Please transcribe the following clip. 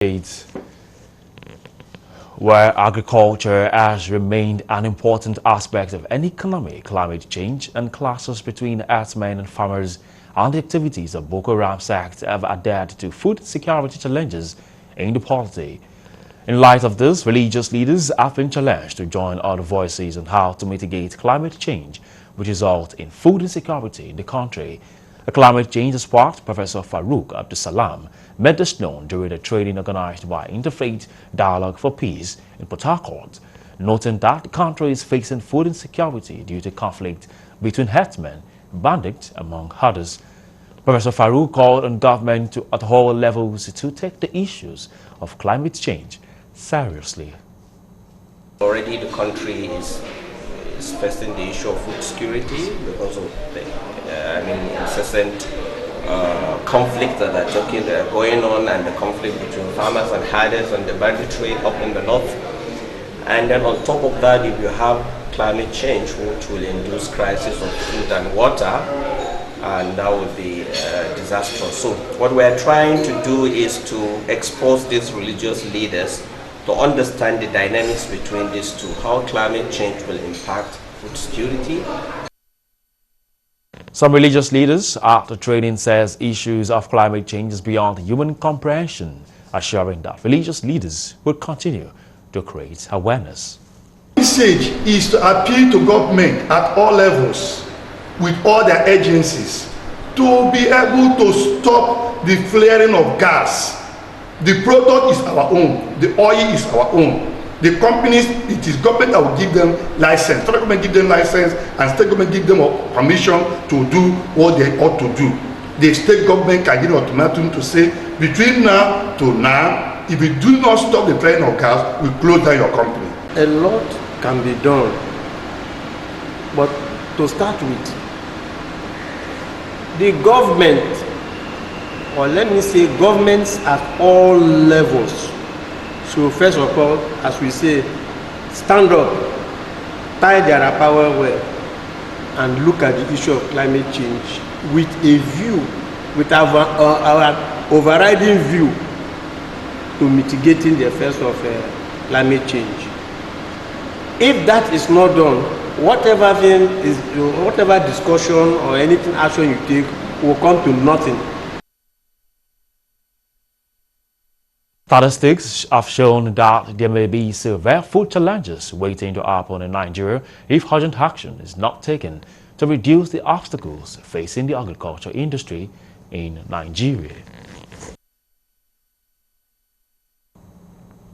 States, where agriculture has remained an important aspect of any economy, climate change and clashes between herdsmen and farmers and the activities of Boko Haram sect have added to food security challenges in the polity. In light of this, religious leaders have been challenged to join other voices on how to mitigate climate change, which results in food insecurity in the country. A climate change expert, Professor Farouk Abdusalam, made this known during a training organized by Interfaith Dialogue for Peace in Port Harcourt, noting that the country is facing food insecurity due to conflict between herdsmen and bandits, among others. Professor Farouk called on government at all levels to take the issues of climate change seriously. Already the country is facing the issue of food security because of the incessant conflict that are going on, and the conflict between farmers and herders and the banditry up in the north. And then on top of that, if you have climate change, which will induce crisis of food and water, and that would be disastrous. So what we're trying to do is to expose these religious leaders to understand the dynamics between these two, how climate change will impact food security. Some religious leaders at the training says issues of climate change is beyond human comprehension, assuring that religious leaders will continue to create awareness. The message is to appeal to government at all levels with all their agencies to be able to stop the flaring of gas. The product is our own, the oil is our own. The companies, it is government that will give them license. Federal government give them license, and state government give them permission to do what they ought to do. The state government can give an ultimatum to say, between now to now, if you do not stop the flaring of gas, we close down your company. A lot can be done, but to start with, the government, or let me say governments at all levels, so first of all, as we say, stand up, tie their power well, and look at the issue of climate change with a view, with our overriding view to mitigating the effects of climate change. If that is not done, whatever discussion or anything action you take will come to nothing. Statistics have shown that there may be severe food challenges waiting to happen in Nigeria if urgent action is not taken to reduce the obstacles facing the agriculture industry in Nigeria.